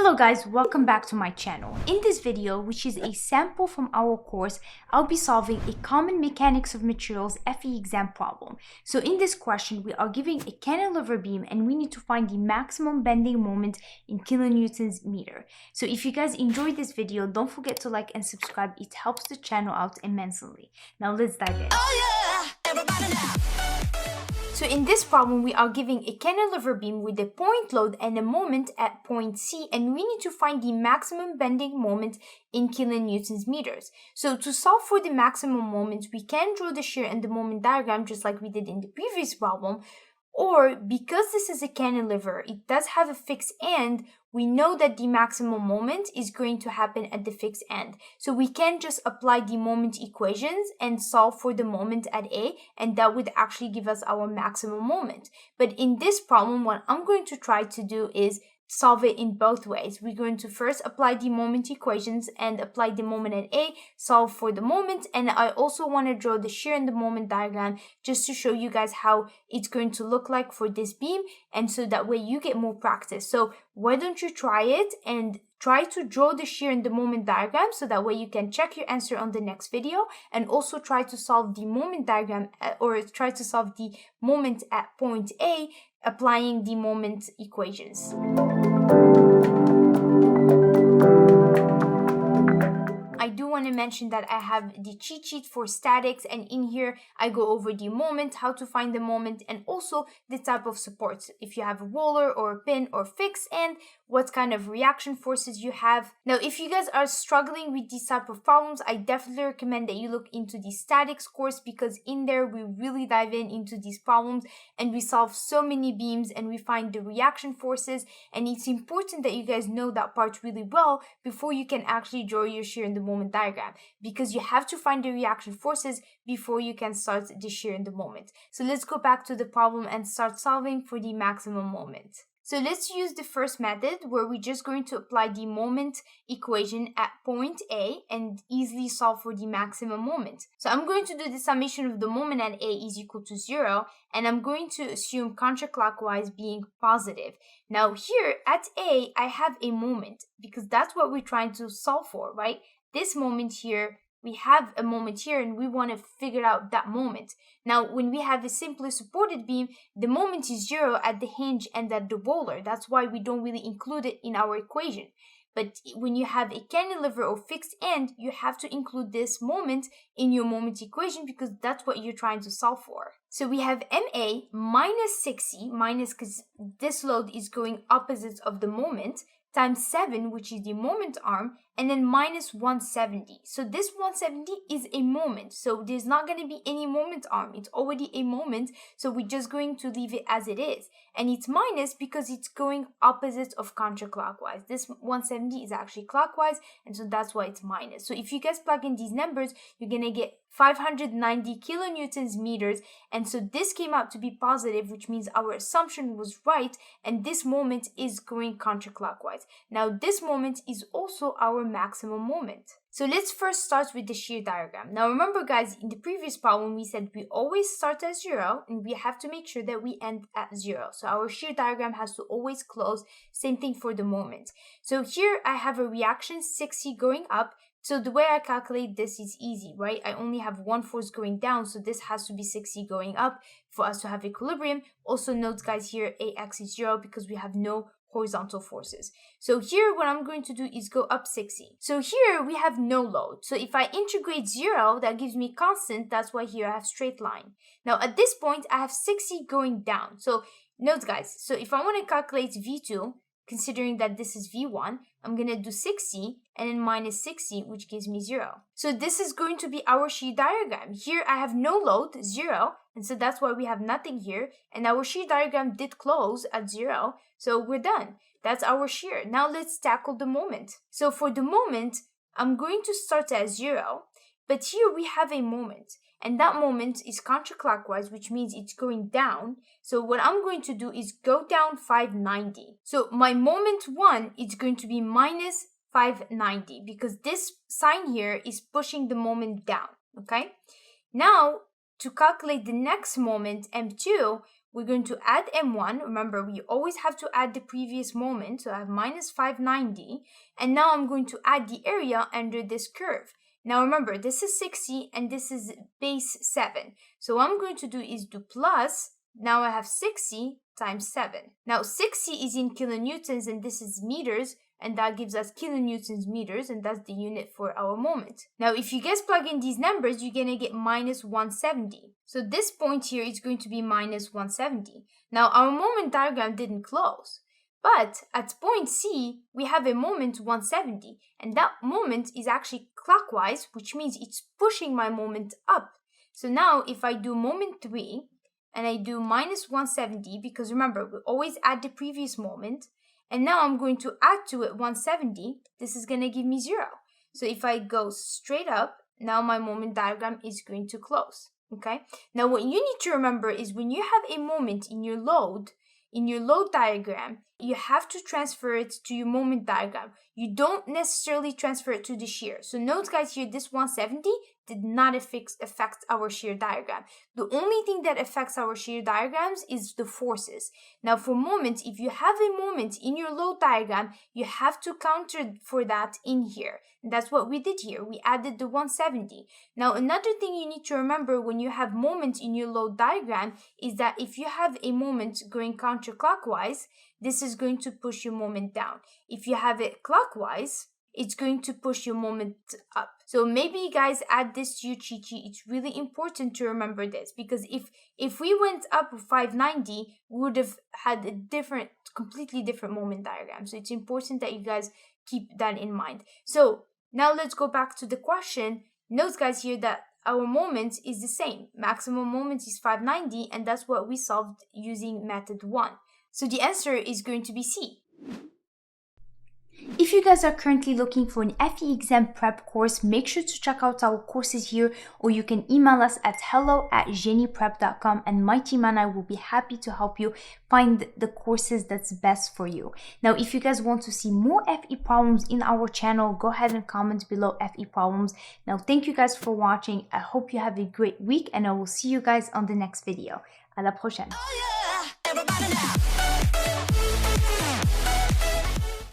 Hello guys, welcome back to my channel. In this video, which is a sample from our course, I'll be solving a common mechanics of materials FE exam problem. So in this question, we are giving a cantilever beam and we need to find the maximum bending moment in kilonewtons meter. So if you guys enjoyed this video, don't forget to like and subscribe. It helps the channel out immensely. Now let's dive in. Oh yeah, everybody now. So in this problem, we are giving a cantilever beam with a point load and a moment at point C, and we need to find the maximum bending moment in kilonewtons meters. So to solve for the maximum moment, we can draw the shear and the moment diagram just like we did in the previous problem, or because this is a cantilever, it does have a fixed end, we know that the maximum moment is going to happen at the fixed end. So we can just apply the moment equations and solve for the moment at A, and that would actually give us our maximum moment. But in this problem, what I'm going to try to do is solve it in both ways. We're going to first apply the moment equations and apply the moment at A, solve for the moment, and I also want to draw the shear and the moment diagram just to show you guys how it's going to look like for this beam, and so that way you get more practice. So why don't you try it and try to draw the shear and the moment diagram so that way you can check your answer on the next video, and also try to solve the moment diagram or try to solve the moment at point A applying the moment equations. I do want to mention that I have the cheat sheet for statics, and in here I go over the moment, how to find the moment, and also the type of supports, if you have a roller or a pin or fixed, and what kind of reaction forces you have. Now, if you guys are struggling with these type of problems, I definitely recommend that you look into the statics course, because in there we really dive into these problems and we solve so many beams and we find the reaction forces, and it's important that you guys know that part really well before you can actually draw your shear in the moment diagram, because you have to find the reaction forces before you can start the shear in the moment. So let's go back to the problem and start solving for the maximum moment. So let's use the first method where we're just going to apply the moment equation at point A and easily solve for the maximum moment. So I'm going to do the summation of the moment at A is equal to 0, and I'm going to assume counterclockwise being positive. Now here at A, I have a moment because that's what we're trying to solve for, right? This moment here, we have a moment here and we want to figure out that moment. Now, when we have a simply supported beam, the moment is 0 at the hinge and at the roller. That's why we don't really include it in our equation. But when you have a cantilever or fixed end, you have to include this moment in your moment equation because that's what you're trying to solve for. So we have MA minus 6C, minus because this load is going opposite of the moment, times 7, which is the moment arm, and then minus 170. So this 170 is a moment. So there's not going to be any moment arm. It's already a moment. So we're just going to leave it as it is. And it's minus because it's going opposite of counterclockwise. This 170 is actually clockwise, and so that's why it's minus. So if you guys plug in these numbers, you're going to get 590 kilonewtons meters, and so this came out to be positive, which means our assumption was right, and this moment is going counterclockwise. Now this moment is also our maximum moment. So let's first start with the shear diagram. Now remember guys, in the previous problem we said we always start at 0 and we have to make sure that we end at 0. So our shear diagram has to always close. Same thing for the moment. So here I have a reaction 6C going up. So the way I calculate this is easy, right? I only have one force going down, so this has to be 6C going up for us to have equilibrium. Also note guys, here AX is 0 because we have no horizontal forces. So here what I'm going to do is go up 6C. So here we have no load. So if I integrate 0, that gives me constant. That's why here I have straight line. Now at this point I have 6C going down. So note guys, so if I want to calculate V2, considering that this is V1, I'm going to do 6C and then minus 6C, which gives me 0. So this is going to be our shear diagram. Here I have no load, 0, and so that's why we have nothing here. And our shear diagram did close at 0, so we're done. That's our shear. Now let's tackle the moment. So for the moment, I'm going to start at 0, but here we have a moment. And that moment is counterclockwise, which means it's going down. So what I'm going to do is go down 590. So my moment 1 is going to be minus 590 because this sign here is pushing the moment down, okay? Now, to calculate the next moment, M2, we're going to add M1. Remember, we always have to add the previous moment. So I have minus 590. And now I'm going to add the area under this curve. Now remember, this is 60 and this is base 7. So what I'm going to do is do plus. Now I have 60 times 7. Now 60 is in kilonewtons and this is meters. And that gives us kilonewtons meters, and that's the unit for our moment. Now, if you guys plug in these numbers, you're going to get minus 170. So this point here is going to be minus 170. Now, our moment diagram didn't close. But at point C, we have a moment 170. And that moment is actually clockwise, which means it's pushing my moment up. So now, if I do moment 3, and I do minus 170, because remember, we always add the previous moment. And now I'm going to add to it 170. This is going to give me 0. So if I go straight up, now my moment diagram is going to close. Okay. Now what you need to remember is when you have a moment in your load diagram, you have to transfer it to your moment diagram. You don't necessarily transfer it to the shear. So note guys here, this 170 did not affect our shear diagram. The only thing that affects our shear diagrams is the forces. Now for moments, if you have a moment in your load diagram, you have to counter for that in here. And that's what we did here. We added the 170. Now another thing you need to remember when you have moments in your load diagram is that if you have a moment going counterclockwise, this is going to push your moment down. If you have it clockwise, it's going to push your moment up. So maybe you guys add this to your cheat sheet. It's really important to remember this because if we went up 590, we would have had a completely different moment diagram. So it's important that you guys keep that in mind. So now let's go back to the question. Note guys here that our moment is the same. Maximum moment is 590 and that's what we solved using method 1. So the answer is going to be C. If you guys are currently looking for an FE exam prep course, make sure to check out our courses here, or you can email us at hello@genieprep.com and my team and I will be happy to help you find the courses that's best for you. Now, if you guys want to see more FE problems in our channel, go ahead and comment below FE problems. Now, thank you guys for watching. I hope you have a great week and I will see you guys on the next video. À la prochaine. Oh yeah, everybody now.